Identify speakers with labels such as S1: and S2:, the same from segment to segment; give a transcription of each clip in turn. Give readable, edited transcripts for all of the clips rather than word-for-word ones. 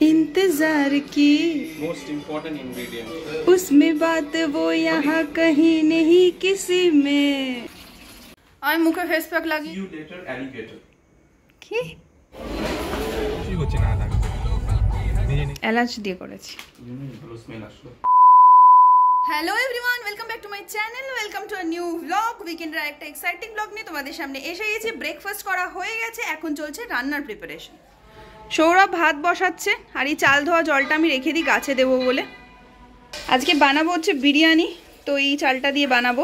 S1: इंतजार की
S2: most important ingredient
S1: उसमें बात वो यहाँ कहीं नहीं किसी में। আমি মুখে ফেস প্যাক লাগি
S2: ইউ লেটার অ্যালিগেটর
S1: কি
S2: কি হচ্ছে না লাগছে
S1: এলাচ দিয়ে করেছি।
S2: ভালো স্মেল আসলো।
S1: Hello everyone, welcome back to my channel, welcome to a new blog. উইকেন্ডের একটা এক্সাইটিং ব্লগ নিয়ে তোমাদের সামনে এসে গেছি। ব্রেকফাস্ট করা হয়ে গেছে, এখন চলছে রান্নার প্রিপারেশন। সৌরভ ভাত বসাচ্ছে আর এই চাল ধোয়া জলটা আমি রেখে দিই গাছে দেবো বলে। আজকে বানাবো হচ্ছে বিরিয়ানি, তো এই চালটা দিয়ে বানাবো।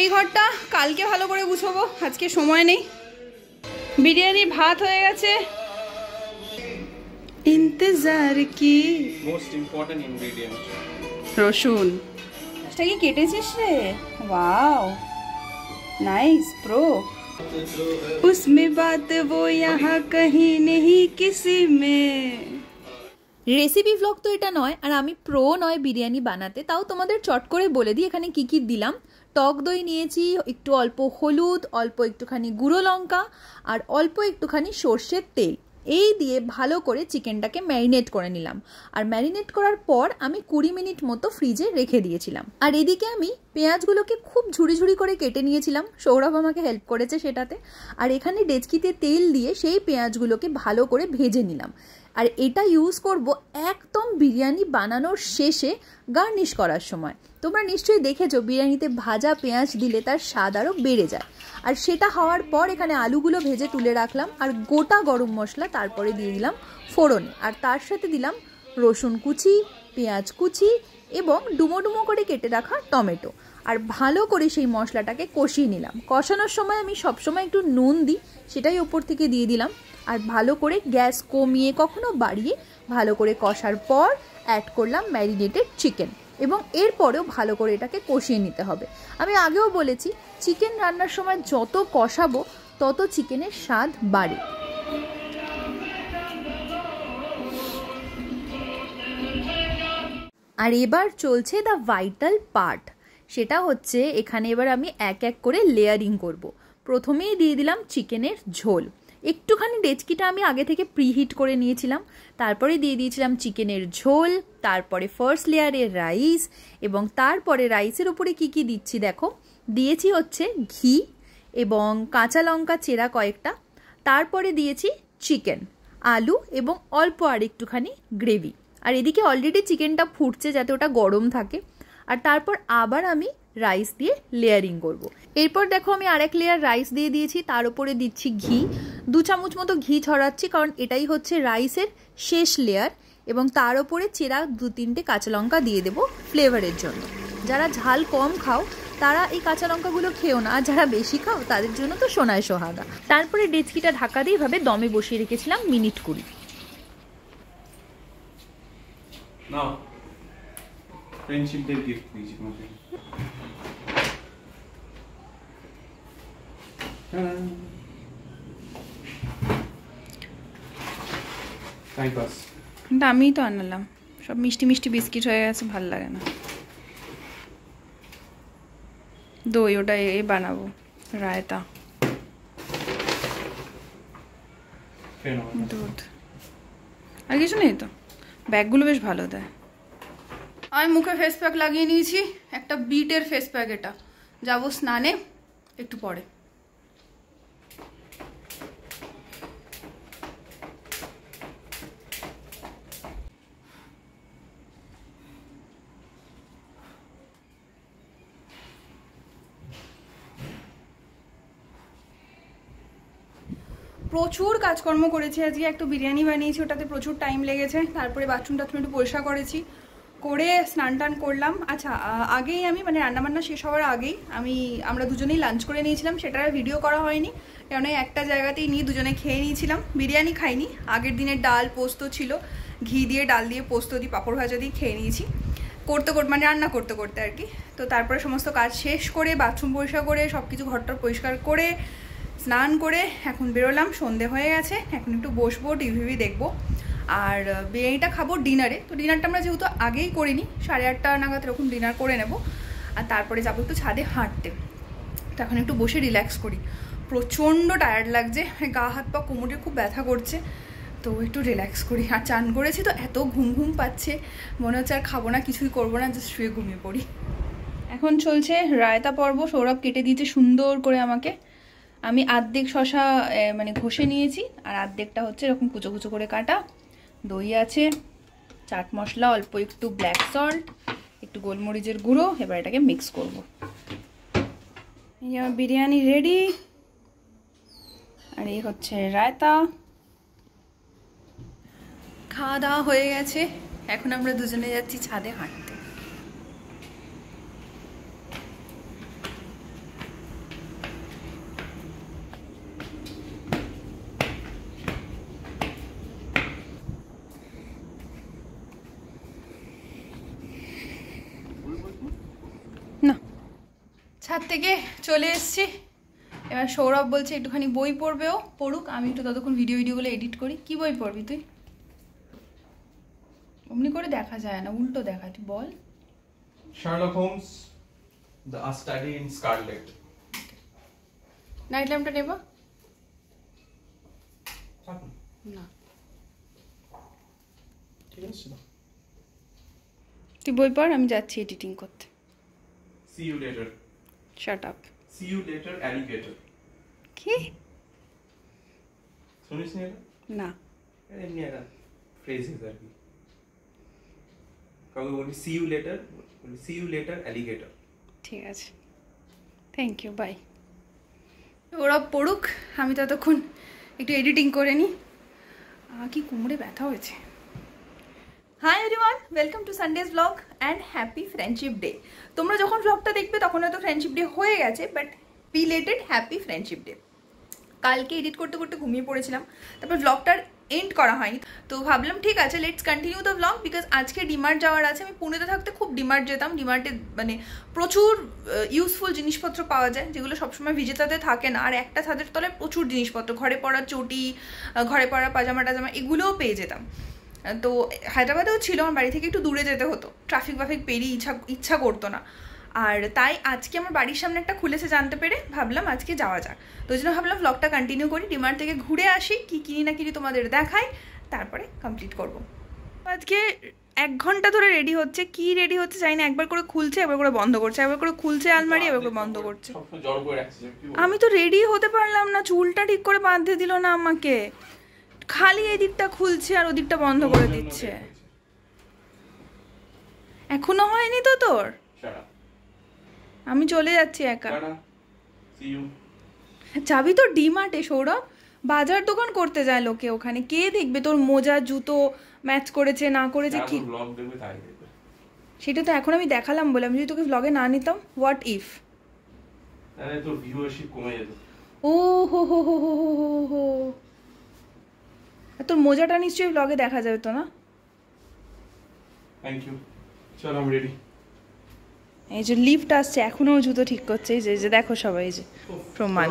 S1: এই ঘরটা কালকে ভালো করে গুছাবো, আজকে সময় নেই। বিরিয়ানির ভাত হয়ে গেছে। ইন্তজার কি
S2: মোস্ট ইম্পর্টেন্ট ইনগ্রেডিয়েন্ট
S1: রসুন। এটা কি কেটেছিস রে? Wow nice pro. उसमें बात वो यहाँ कहीं नहीं किसी में।
S3: রেসিপি ভ্লগ তো এটা নয়, আর আমি প্রো নয় বিরিয়ানি বানাতে, তাও তোমাদের চট করে বলে দিই এখানে কি কি দিলাম। টক দই নিয়েছি, একটু অল্প হলুদ, অল্প একটুখানি গুঁড়ো লঙ্কা আর অল্প একটুখানি সর্ষের তেল। এই দিয়ে ভালো করে চিকেনটাকে ম্যারিনেট করে নিলাম। আর ম্যারিনেট করার পর আমি 20 মিনিট মতো ফ্রিজে রেখে দিয়েছিলাম। আর এদিকে আমি পেঁয়াজগুলোকে খুব ঝুড়ি ঝুড়ি করে কেটে নিয়েছিলাম, সৌরভ আমাকে হেল্প করেছে সেটাতে। আর এখানে ডেচকিতে তেল দিয়ে সেই পেঁয়াজগুলোকে ভালো করে ভেজে নিলাম। আর এটা ইউজ করব একদম বিরিয়ানি বানানোর শেষে গার্নিশ করার সময়। তোমরা নিশ্চয়ই দেখেছো বিরিয়ানিতে ভাজা পেঁয়াজ দিলে তার স্বাদ আরও বেড়ে যায়। আর সেটা হওয়ার পর এখানে আলুগুলো ভেজে তুলে রাখলাম আর গোটা গরম মশলা তারপরে দিয়ে দিলাম ফোড়নে। আর তার সাথে দিলাম রসুন কুচি, পেঁয়াজ কুচি এবং ডুমো ডুমো করে কেটে রাখা টমেটো। আর ভালো করে সেই মশলাটাকে কষিয়ে নিলাম। কষানোর সময় আমি সবসময় একটু নুন দিই, সেটাই ওপর থেকে দিয়ে দিলাম। আর ভালো করে গ্যাস কমিয়ে কখনো বাড়িয়ে ভালো করে কষার পর অ্যাড করলাম ম্যারিনেটেড চিকেন, এবং এরপরেও ভালো করে এটাকে কষিয়ে নিতে হবে। আমি আগেও বলেছি চিকেন রান্নার সময় যত কষাবো তত চিকেনের স্বাদ বাড়ে। আর এবার চলছে দ্য ভাইটাল পার্ট, সেটা হচ্ছে এখানে এবার আমি এক এক করে লেয়ারিং করব। প্রথমেই দিয়ে দিলাম চিকেনের ঝোল। একটুখানি ডেচকিটা আমি আগে থেকে প্রিহিট করে নিয়েছিলাম। তারপরে দিয়ে দিয়েছিলাম চিকেনের ঝোল, তারপরে ফার্স্ট লেয়ারের রাইস, এবং তারপরে রাইসের উপরে কি কি দিচ্ছি দেখো। দিয়েছি হচ্ছে ঘি এবং কাঁচা লঙ্কা চেরা কয়েকটা। তারপরে দিয়েছি চিকেন, আলু এবং অল্প আর একটুখানি গ্রেভি। আর এদিকে অলরেডি চিকেনটা ফুটছে যাতে ওটা গরম থাকে। আর তারপর আবার আমি রাইস দিয়ে লেয়ারিং করব। এরপর দেখো আমি আরেক লেয়ার রাইস দিয়ে দিয়েছি, তার উপরে দিচ্ছি ঘি। 2 চামচ মতো ঘি ছড়াচ্ছি, কারণ এটাই হচ্ছে রাইসের শেষ লেয়ার। এবং তার উপরে চেরা 2-3টে কাঁচা লঙ্কা দিয়ে দেবো ফ্লেভারের জন্য। যারা ঝাল কম খাও তারা এই কাঁচা লঙ্কাগুলো খেও না, আর যারা বেশি খাও তাদের জন্য তো সোনায় সোহাগা। তারপরে ডেচকিটা ঢাকা দিয়ে এভাবে দমে বসিয়ে রেখেছিলাম মিনিট 20।
S2: নাও ফ্রেন্ডশিপ ডে গিফট দিয়েছি তোমাকে। Time pass.
S1: কিন্তু আমিই তো আনলাম, সব মিষ্টি মিষ্টি বিস্কিট হয়ে গেছে, ভাল লাগে না। দই ওটা এই বানাবো, রায়তা, দুধ, আর কিছু নেই তো। ব্যাগগুলো বেশ ভালো দেয়। আমি মুখে ফেস প্যাক লাগিয়ে নিয়েছি, একটা বিটের ফেস প্যাক। এটা যাবো স্নানে একটু পরে। প্রচুর কাজকর্ম করেছি আজকে। একটু বিরিয়ানি বানিয়েছি, ওটাতে প্রচুর টাইম লেগেছে। তারপরে বাথরুম টাথরুম একটু পরিষ্কার করেছি, করে স্নান টান করলাম। আচ্ছা, আগেই আমি মানে রান্নাবান্না শেষ হওয়ার আগেই আমরা দুজনেই লাঞ্চ করে নিয়েছিলাম। সেটা ভিডিও করা হয়নি, কারণ একটা জায়গাতেই নিয়ে দুজনে খেয়ে নিয়েছিলাম। বিরিয়ানি খাইনি, আগের দিনের ডাল পোস্ত ছিল, ঘি দিয়ে ডাল দিয়ে পোস্ত দিয়ে পাঁপড় ভাজা দিয়ে খেয়ে নিয়েছি মানে রান্না করতে করতে আর কি। তো তারপরে সমস্ত কাজ শেষ করে বাথরুম পরিষ্কার করে সব কিছু ঘরটা পরিষ্কার করে স্নান করে এখন বেরোলাম। সন্ধে হয়ে গেছে, এখন একটু বসবো, টিভি দেখবো। আর বিরিয়ানিটা খাবো ডিনারে। তো ডিনারটা আমরা যেহেতু আগেই করিনি, 8:30 নাগাদ এরকম ডিনার করে নেব, আর তারপরে যাবো একটু ছাদে হাঁটতে। তো এখন একটু বসে রিল্যাক্স করি, প্রচণ্ড টায়ার্ড লাগছে, গা হাত পা কোমরে খুব ব্যথা করছে, তো একটু রিল্যাক্স করি। আর চান করেছি তো এত ঘুম ঘুম পাচ্ছে, মনে হচ্ছে আর খাবো না, কিছুই করবো না, জাস্ট শুয়ে ঘুমিয়ে পড়ি। এখন চলছে রায়তা পর্ব। সৌরভ কেটে দিয়েছে সুন্দর করে আমাকে। আমি আর্ধেক শশা মানে ঘষে নিয়েছি, আর আর্ধেকটা হচ্ছে এরকম কুচো কুচো করে কাটা। দই আছে, চাট মশলা, অল্প একটু ব্ল্যাক সল্ট, একটু গোলমরিচের গুঁড়ো। এবার এটাকে মিক্স করব। এই আমার বিরিয়ানি রেডি, আর এই হচ্ছে রায়তা। খাওয়া দাওয়া হয়ে গেছে, এখন আমরা দুজনে যাচ্ছি ছাদে হাঁটতে। না, ছাদ থেকে চলে এসছি। এবার সৌরভ বলছে একটুখানি বই পড়বেও, পড়ুক, আমি একটু ততক্ষণ ভিডিওগুলো এডিট করি। কি বই পড়বি তুই? অমনি করে দেখা যায় না, উল্টো দেখা, তুই বল।
S2: Sherlock Holmes, A Study in Scarlet.
S1: Night ল্যাম্পটা নেবা? না,
S2: ঠিক আছে।
S1: তুই বই পড়, আমি যাচ্ছি এডিটিং করতে।
S2: See you later.
S1: Shut up.
S2: See you later, alligator.
S1: কি?
S2: শুনিস নি এটা?
S1: না।
S2: এমনি একটা ফ্রেজেস আর কি। কাউকে বলি see you later, বলি see you later, alligator.
S1: ঠিক আছে, থ্যাংক ইউ, বাই। ওরা পড়ুক, আমি ততক্ষণ একটু এডিটিং করে নিই। কি কোমরে ব্যথা হয়েছে। Hi everyone, welcome to Sundays blog and happy friendship day. তোমরা যখন ব্লগটা দেখবে তখন হয়তো ফ্রেন্ডশিপ ডে হয়ে গেছে, but belated happy friendship day. কালকে এডিট করতে করতে ঘুমিয়ে পড়েছিলাম, তারপর ব্লগটার এন্ড করা হয়নি, তো ভাবলাম ঠিক আছে let's continue the blog, because আজকে ডিমার্ট যাওয়ার আছে। আমি পুনেতে থাকতে খুব ডিমার্ট যেতাম। ডিমার্টে মানে প্রচুর ইউজফুল জিনিসপত্র পাওয়া যায়, যেগুলো সবসময় ভিজেতাতে থাকে না। আর একটা ছাদের তলায় প্রচুর জিনিসপত্র, ঘরে পরা চটি, ঘরে পরা পাজামা টাজামা, এগুলোও পেয়ে যেতাম। তো হায়দ্রাবাদেও ছিল, আমার বাড়ি থেকে একটু দূরে যেতে হতো, ট্রাফিক বাফিক পেরিয়ে ইচ্ছা করতো না। আর তাই আজকে আমার বাড়ির সামনে একটা খুলেছে জানতে পেরে ভাবলাম আজকে যাওয়া যাক। তো ওই জন্য ভাবলাম ব্লগটা কন্টিনিউ করি, ডিমার্ট থেকে ঘুরে আসি, কি কিনি না কিনি তোমাদের দেখাই, তারপরে কমপ্লিট করব। আজকে 1 ঘন্টা ধরে রেডি হচ্ছে, কি রেডি হচ্ছে জানি না, একবার করে খুলছে, একবার করে বন্ধ করছে, একবার করে খুলছে আলমারি, একবার করে বন্ধ করছে। আমি তো রেডি হতে পারলাম না, চুলটা ঠিক করে বাঁধতে দিল না আমাকে, খালি এই দিকটা খুলছে আর ওদিকটা বন্ধ করে দিচ্ছে। এখনো হয়নি তো তোর? আমি চলে যাচ্ছি একা। যাবি তো ডিমার্টে সৌরভ, বাজার দোকান করতে যায় লোকে, ওখানে কে দেখবে তোর মোজা জুতো ম্যাচ করেছে না করেছে কি? সেটা তো এখন আমি দেখালাম বলে, আমি যদি তোকে ব্লগে না নিতাম, হোয়াট ইফ?
S2: তোর ভিউয়ারশিপ কমে যেত।
S1: ও হো হো হো হো হো হো, তোর মোজাটা নিশ্চয়ই ব্লগে দেখা যাবে তো না?
S2: থ্যাংক ইউ, চল আমি রেডি।
S1: এই যে লিফট আসছে, এখনো জুতো ঠিক করছে, এই যে দেখো সবাই, এই যে প্রমাণ,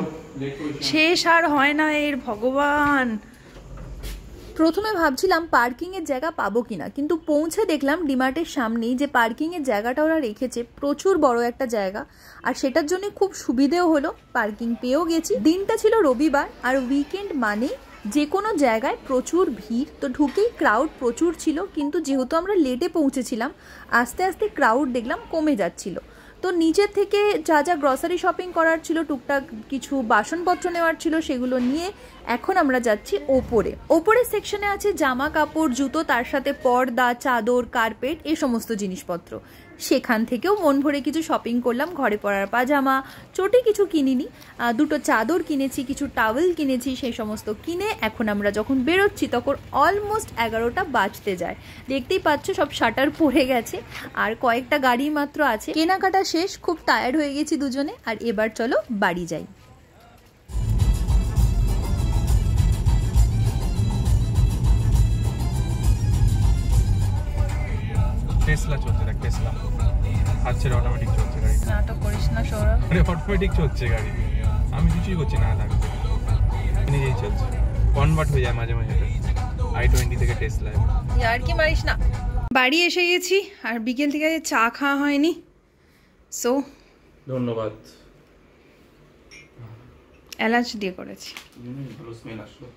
S1: শেষ আর হয় না এর, ভগবান।
S3: প্রথমে ভাবছিলাম পার্কিংয়ের জায়গা পাবো কিনা, কিন্তু পৌঁছে দেখলাম ডিমার্টের সামনেই যে পার্কিংয়ের জায়গাটা ওরা রেখেছে, প্রচুর বড় একটা জায়গা, আর সেটার জন্য খুব সুবিধেও হলো, পার্কিং পেয়েও গেছি। দিনটা ছিল রবিবার, আর উইকেন্ড মানে যে কোনো জায়গায় প্রচুর ভিড়, তো ঢুকেই ক্রাউড প্রচুর ছিল, কিন্তু যেহেতু আমরা লেটে পৌঁছেছিলাম, আস্তে আস্তে ক্রাউড দেখলাম কমে যাচ্ছিল। তো নিচের থেকে যা যা গ্রসারি শপিং করার ছিল, টুকটাক কিছু বাসনপত্র নেওয়ার ছিল, সেগুলো নিয়ে এখন আমরা যাচ্ছি ওপরে। ওপরের সেকশনে আছে জামা কাপড়, জুতো, তার সাথে পর্দা, চাদর, কার্পেট, এই সমস্ত জিনিসপত্র। সেখান থেকেও মন ভরে কিছু শপিং করলাম, ঘরে পরার পাজামা, চটি কিছু কিনিনি, 2টো চাদর কিনেছি, কিছু টাওয়েল কিনেছি, সেই সমস্ত কিনে এখন আমরা যখন বেরোচ্ছি তখন অলমোস্ট 11টা বাজতে যায়। দেখতেই পাচ্ছ সব শাটার পড়ে গেছে, আর কয়েকটা গাড়ি মাত্র আছে। কেনাকাটা শেষ, খুব টায়ার্ড হয়ে গেছি দুজনে, আর এবার চলো বাড়ি যাই।
S2: টেসলা চলছে, দেখ টেসলা হাত ছেড়ে অটোমেটিক চলছে গাড়ি।
S1: নাটক করিস না সৌরভ,
S2: আরে অটোমেটিক চলছে গাড়ি, আমি কিছুই করছি না, থাকবে নিজেই চলছে, কনভার্ট হয়ে যায় মাঝে মাঝে। i20 থেকে টেসলা।
S3: আর কি মারিস না।
S1: বাড়ি এসে গেছি আর বিকেল থেকে চা খাওয়া হয়নি, সো
S2: ধন্যবাদ।
S1: এলাচ দিয়ে করেছি,
S2: ভালো স্মেল আসলো।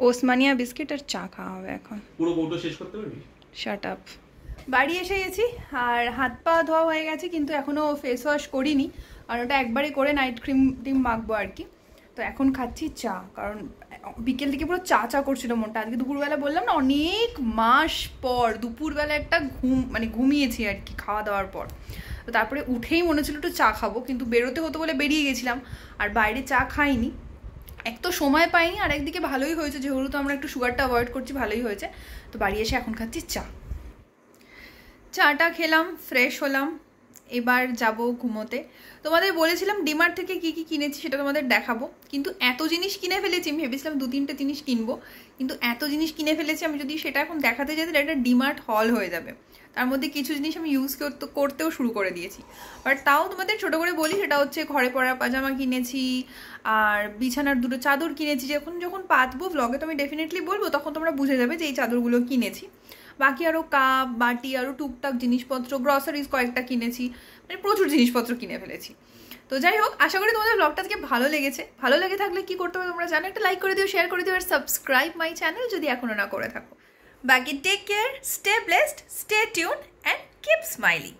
S1: ওসমানিয়া বিস্কিট আর চা খাওয়া হবে এখন।
S2: পুরো কৌটো শেষ করতে পারবি?
S1: Shut up. বাড়ি এসে গেছি আর হাত পা ধোয়া হয়ে গেছে, কিন্তু এখনও ফেস ওয়াশ করিনি, কারণ ওটা একবারে করে নাইট ক্রিম টিম মাখবো আর কি। তো এখন খাচ্ছি চা, কারণ বিকেল থেকে পুরো চা চা করছিল মনটা। আজকে দুপুরবেলা বললাম না, অনেক মাস পর দুপুরবেলা একটা ঘুমিয়েছি আর কি খাওয়া দাওয়ার পর। তো তারপরে উঠেই মনে ছিল একটু চা খাবো, কিন্তু বেরোতে হতো বলে বেরিয়ে গেছিলাম, আর বাইরে চা খাইনি। এক তো সময় পাইনি, আর একদিকে ভালোই হয়েছে যেহেতু আমরা একটু সুগারটা অ্যাভয়েড করছি, ভালোই হয়েছে। তো বাড়ি এসে এখন খাচ্ছি চা। চাটা খেলাম, ফ্রেশ হলাম, এবার যাব ঘুমোতে। তোমাদের বলেছিলাম ডিমার্ট থেকে কি কি কিনেছি সেটা তোমাদের দেখাবো, কিন্তু এত জিনিস কিনে ফেলেছি, আমি ভেবেছিলাম 2-3টে জিনিস কিনবো, কিন্তু এত জিনিস কিনে ফেলেছি আমি যদি সেটা এখন দেখাতে যাই তাহলে একটা ডিমার্ট হল হয়ে যাবে। তার মধ্যে কিছু জিনিস আমি ইউজ করতেও শুরু করে দিয়েছি, বাট তাও তোমাদের ছোটো করে বলি। সেটা হচ্ছে ঘরে পরা পাজামা কিনেছি, আর বিছানার 2টো চাদর কিনেছি। যখন পাতবো ভ্লগে তো আমি ডেফিনেটলি বলবো, তখন তোমরা বুঝে যাবে যে এই চাদরগুলো কিনেছি। বাকি আরও কাপ বাটি আরও টুকটাক জিনিসপত্র, গ্রসারিজ কয়েকটা কিনেছি, মানে প্রচুর জিনিসপত্র কিনে ফেলেছি। তো যাই হোক, আশা করি তোমাদের ব্লগটা আজকে ভালো লেগেছে। ভালো লেগে থাকলে কি করতে হবে তোমরা জানো, একটা লাইক করে দিও, শেয়ার করে দিও, আর সাবস্ক্রাইব মাই চ্যানেল যদি এখনো না করে থাকো। বাকি take care, stay blessed, stay tuned and keep smiling.